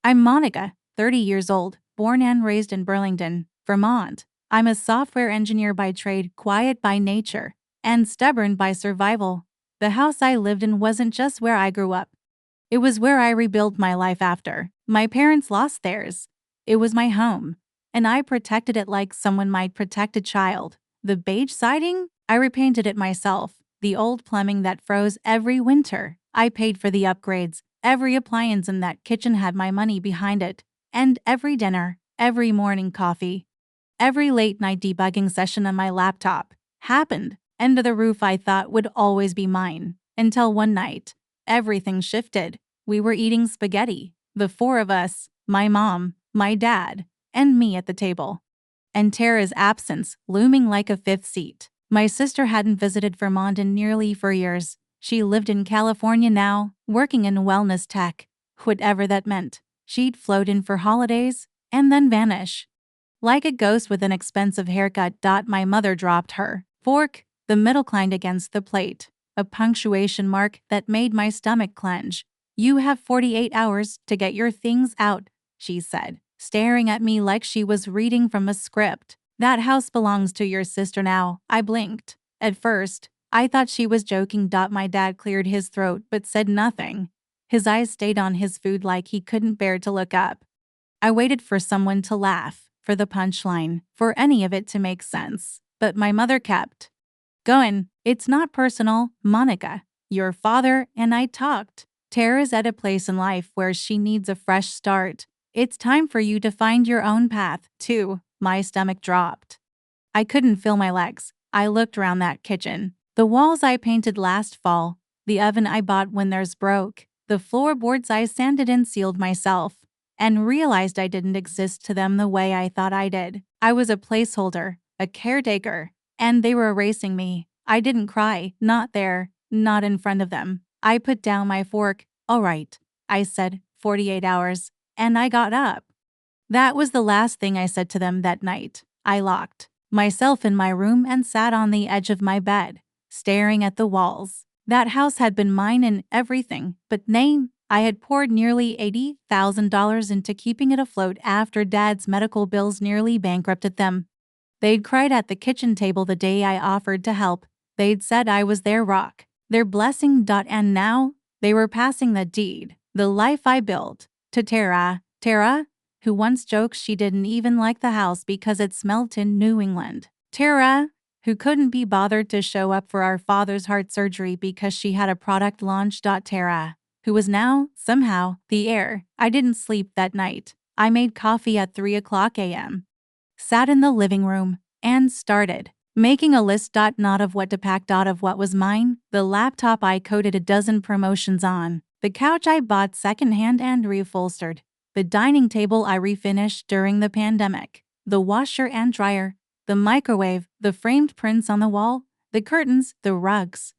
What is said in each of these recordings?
I'm Monica, 30 years old, born and raised in Burlington, Vermont. I'm a software engineer by trade, quiet by nature, and stubborn by survival. The house I lived in wasn't just where I grew up. It was where I rebuilt my life after my parents lost theirs. It was my home, and I protected it like someone might protect a child. The beige siding? I repainted it myself. The old plumbing that froze every winter. I paid for the upgrades. Every appliance in that kitchen had my money behind it. And every dinner, every morning coffee, every late night debugging session on my laptop happened under the roof I thought would always be mine. Until one night, everything shifted. We were eating spaghetti, the four of us, my mom, my dad, and me at the table. And Tara's absence looming like a fifth seat. My sister hadn't visited Vermont in nearly 4 years. She lived in California now, working in wellness tech. Whatever that meant. She'd float in for holidays and then vanish. Like a ghost with an expensive haircut. My mother dropped her fork, the middle climbed against the plate, a punctuation mark that made my stomach clench. "You have 48 hours to get your things out," she said, staring at me like she was reading from a script. "That house belongs to your sister now." I blinked. At first, I thought she was joking. My dad cleared his throat but said nothing. His eyes stayed on his food like he couldn't bear to look up. I waited for someone to laugh, for the punchline, for any of it to make sense. But my mother kept going. "It's not personal, Monica. Your father and I talked. Tara's at a place in life where she needs a fresh start. It's time for you to find your own path, too." My stomach dropped. I couldn't feel my legs. I looked around that kitchen. The walls I painted last fall, the oven I bought when theirs broke, the floorboards I sanded and sealed myself, and realized I didn't exist to them the way I thought I did. I was a placeholder, a caretaker, and they were erasing me. I didn't cry, not there, not in front of them. I put down my fork. "All right," I said, 48 hours, and I got up. That was the last thing I said to them that night. I locked myself in my room and sat on the edge of my bed, staring at the walls. That house had been mine in everything but name. I had poured nearly $80,000 into keeping it afloat after Dad's medical bills nearly bankrupted them. They'd cried at the kitchen table the day I offered to help. They'd said I was their rock, their blessing. And now, they were passing the deed, the life I built, to Tara. Tara, who once joked she didn't even like the house because it smelled in New England. Tara, who couldn't be bothered to show up for our father's heart surgery because she had a product launch. Tara, who was now, somehow, the heir. I didn't sleep that night. I made coffee at 3 a.m., sat in the living room, and started making a list. Not of what to pack. Of what was mine. The laptop I coded a dozen promotions on. The couch I bought secondhand and reupholstered. The dining table I refinished during the pandemic. The washer and dryer. The microwave. The framed prints on the wall. The curtains. The rugs.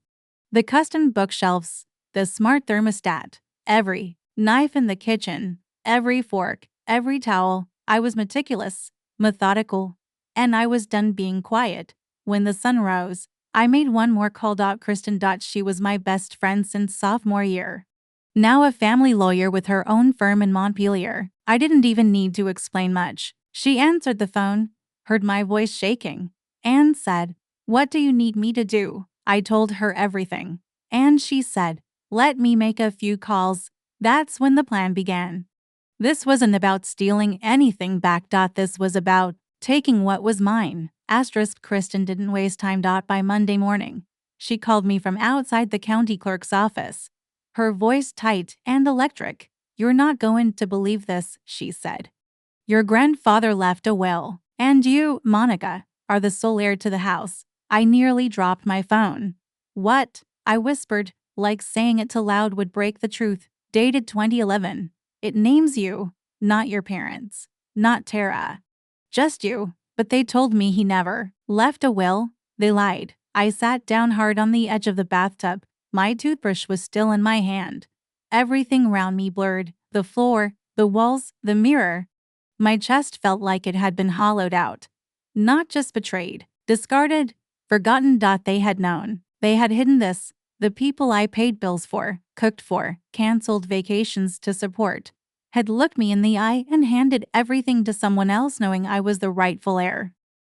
The custom bookshelves. The smart thermostat. Every knife in the kitchen. Every fork. Every towel. I was meticulous, methodical, and I was done being quiet. When the sun rose, I made one more call. Kristen. She was my best friend since sophomore year. Now a family lawyer with her own firm in Montpelier. I didn't even need to explain much. She answered the phone, heard my voice shaking, and said, "What do you need me to do?" I told her everything. And she said, "Let me make a few calls." That's when the plan began. This wasn't about stealing anything back. This was about taking what was mine. Kristen didn't waste time. By Monday morning, she called me from outside the county clerk's office, her voice tight and electric. "You're not going to believe this," she said. "Your grandfather left a will, and you, Monica, are the sole heir to the house." I nearly dropped my phone. "What?" I whispered, like saying it too loud would break the truth. "Dated 2011. It names you, not your parents, not Tara. Just you." But they told me he never left a will. They lied. I sat down hard on the edge of the bathtub. My toothbrush was still in my hand. Everything around me blurred. The floor, the walls, the mirror. My chest felt like it had been hollowed out. Not just betrayed, discarded, forgotten. They had known. They had hidden this. The people I paid bills for, cooked for, canceled vacations to support, had looked me in the eye and handed everything to someone else knowing I was the rightful heir.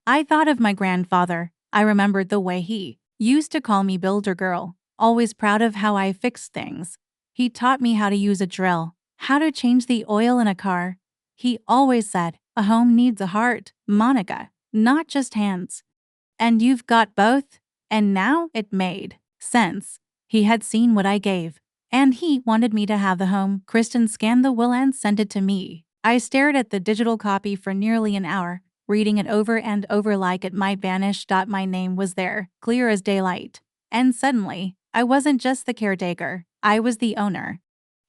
I thought of my grandfather. I remembered the way he used to call me builder girl, always proud of how I fixed things. He taught me how to use a drill, how to change the oil in a car. He always said, a home needs a heart, Monica, not just hands. And you've got both? And now it made sense. He had seen what I gave, and he wanted me to have the home. Kristen scanned the will and sent it to me. I stared at the digital copy for nearly an hour, reading it over and over like it might vanish. My name was there, clear as daylight. And suddenly, I wasn't just the caretaker, I was the owner.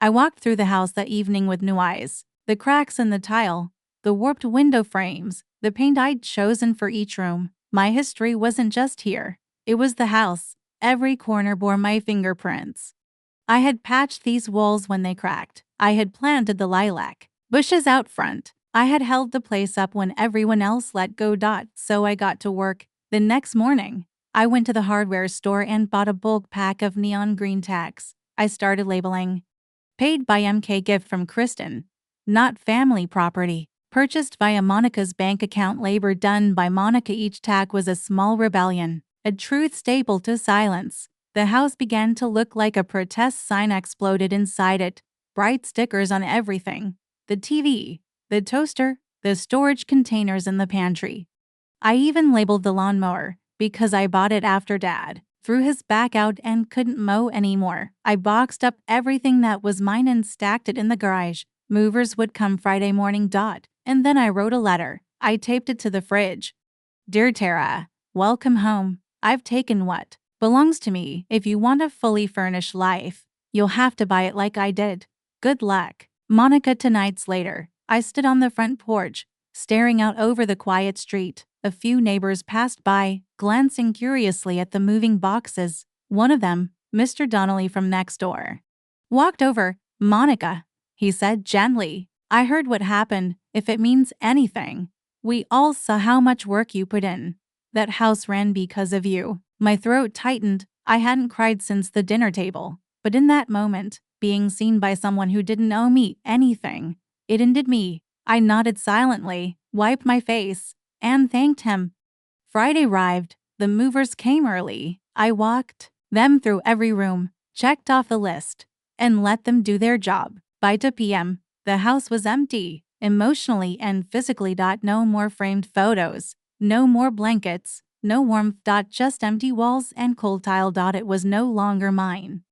I walked through the house that evening with new eyes. The cracks in the tile, the warped window frames, the paint I'd chosen for each room. My history wasn't just here. It was the house. Every corner bore my fingerprints. I had patched these walls when they cracked. I had planted the lilac bushes out front. I had held the place up when everyone else let go. So I got to work. The next morning, I went to the hardware store and bought a bulk pack of neon green tacks. I started labeling. Paid by MK, gift from Kristen. Not family property. Purchased via Monica's bank account, labor done by Monica. Each tag was a small rebellion, a truth staple to silence. The house began to look like a protest sign exploded inside it. Bright stickers on everything. The TV, the toaster, the storage containers in the pantry. I even labeled the lawnmower, because I bought it after Dad threw his back out and couldn't mow anymore. I boxed up everything that was mine and stacked it in the garage. Movers would come Friday morning. And then I wrote a letter. I taped it to the fridge. Dear Tara, welcome home. I've taken what belongs to me. If you want a fully furnished life, you'll have to buy it like I did. Good luck. Monica. 2 nights later, I stood on the front porch, staring out over the quiet street. A few neighbors passed by, glancing curiously at the moving boxes. One of them, Mr. Donnelly from next door, walked over. Monica, he said gently, I heard what happened. If it means anything, we all saw how much work you put in. That house ran because of you. My throat tightened. I hadn't cried since the dinner table. But in that moment, being seen by someone who didn't owe me anything, it ended me. I nodded silently, wiped my face, and thanked him. Friday arrived. The movers came early. I walked them through every room, checked off the list, and let them do their job. By 2 p.m., the house was empty, emotionally and physically. No more framed photos, no more blankets, no warmth. Just empty walls and cold tile. It was no longer mine.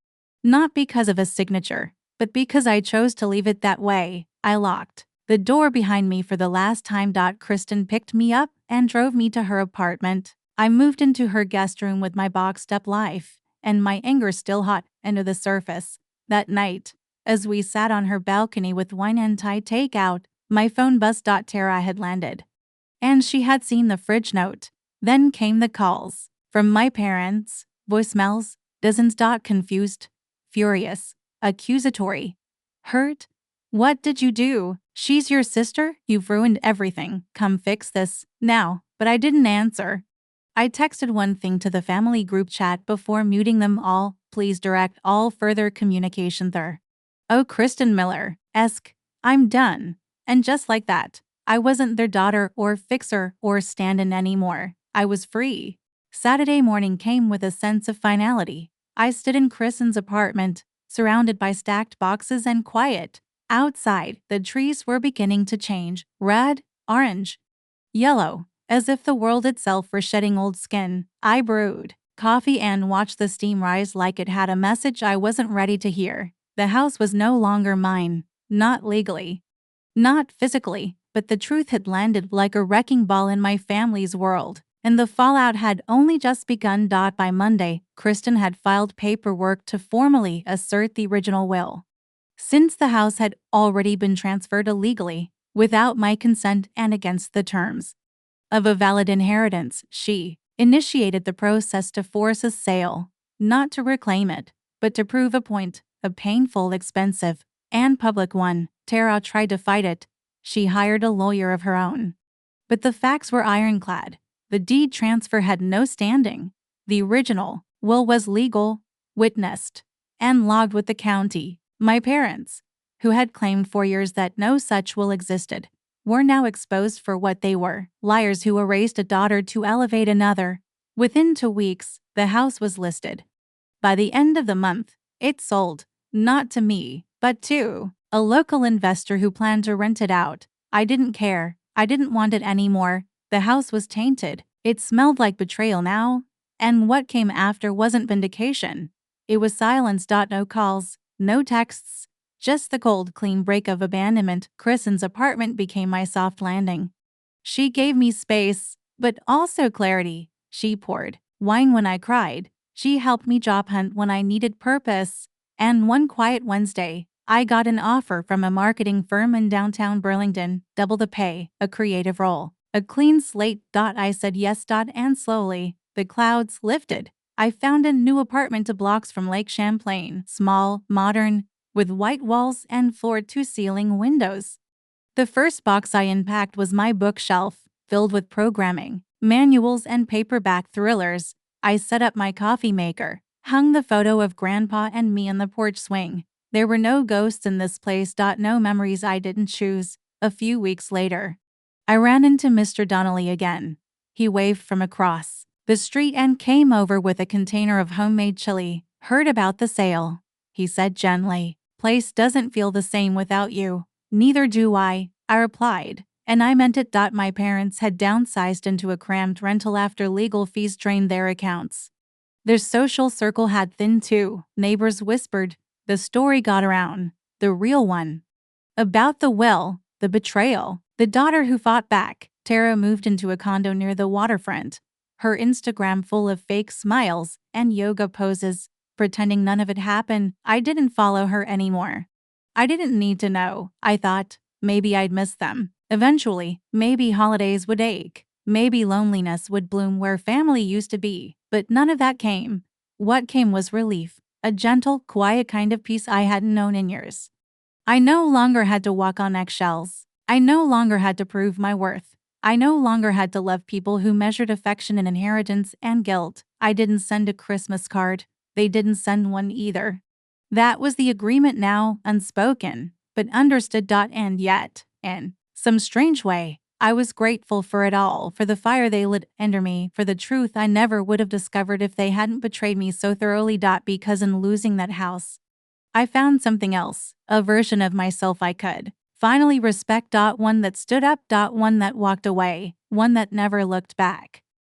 Not because of a signature, but because I chose to leave it that way. I locked the door behind me for the last time. Kristen picked me up and drove me to her apartment. I moved into her guest room with my boxed up life, and my anger still hot under the surface. That night, as we sat on her balcony with wine and Thai takeout, my phone buzzed. Tara had landed, and she had seen the fridge note. Then came the calls from my parents, voicemails, dozens. Confused, furious, accusatory, hurt. What did you do? She's your sister? You've ruined everything. Come fix this now. But I didn't answer. I texted one thing to the family group chat before muting them all. Please direct all further communication there. Oh, Kristen Miller-esque. I'm done. And just like that, I wasn't their daughter or fixer or stand-in anymore. I was free. Saturday morning came with a sense of finality. I stood in Kristen's apartment, surrounded by stacked boxes and quiet. Outside, the trees were beginning to change, red, orange, yellow, as if the world itself were shedding old skin. I brewed coffee and watched the steam rise like it had a message I wasn't ready to hear. The house was no longer mine, not legally, not physically, but the truth had landed like a wrecking ball in my family's world, and the fallout had only just begun. By Monday, Kristen had filed paperwork to formally assert the original will. Since the house had already been transferred illegally, without my consent and against the terms of a valid inheritance, she initiated the process to force a sale, not to reclaim it, but to prove a point, a painful, expensive, and public one. Tara tried to fight it. She hired a lawyer of her own. But the facts were ironclad. The deed transfer had no standing. The original will was legal, witnessed, and logged with the county. My parents who had claimed for years that no such will existed, were now exposed for what they were: liars who erased a daughter to elevate another. Within 2 weeks, the house was listed. By the end of the month, it sold, not to me, but to a local investor who planned to rent it out. I didn't care. I didn't want it anymore. The house was tainted. It smelled like betrayal now. And what came after wasn't vindication. It was silence. No calls, no texts, just the cold, clean break of abandonment. Kristen's apartment became my soft landing. She gave me space, but also clarity. She poured wine when I cried. She helped me job hunt when I needed purpose. And one quiet Wednesday, I got an offer from a marketing firm in downtown Burlington, double the pay, a creative role, a clean slate. I said yes. And slowly, the clouds lifted. I found a new apartment 2 blocks from Lake Champlain, small, modern, with white walls and floor-to-ceiling windows. The first box I unpacked was my bookshelf, filled with programming, manuals, and paperback thrillers. I set up my coffee maker, hung the photo of Grandpa and me on the porch swing. There were no ghosts in this place. No memories I didn't choose. A few weeks later, I ran into Mr. Donnelly again. He waved from across the street and came over with a container of homemade chili. Heard about the sale, he said gently. Place doesn't feel the same without you. Neither do I replied. And I meant it. My parents had downsized into a cramped rental after legal fees drained their accounts. Their social circle had thinned too. Neighbors whispered. The story got around. The real one. About the will, the betrayal, the daughter who fought back. Tara moved into a condo near the waterfront, her Instagram full of fake smiles and yoga poses, pretending none of it happened. I didn't follow her anymore. I didn't need to know. I thought maybe I'd miss them. Eventually, maybe holidays would ache. Maybe loneliness would bloom where family used to be. But none of that came. What came was relief. A gentle, quiet kind of peace I hadn't known in years. I no longer had to walk on eggshells. I no longer had to prove my worth. I no longer had to love people who measured affection in inheritance and guilt. I didn't send a Christmas card. They didn't send one either. That was the agreement now, unspoken, but understood. And yet, in some strange way, I was grateful for it all, for the fire they lit under me, for the truth I never would have discovered if they hadn't betrayed me so thoroughly. Because in losing that house, I found something else, a version of myself I could finally respect. One that stood up. One that walked away. One that never looked back.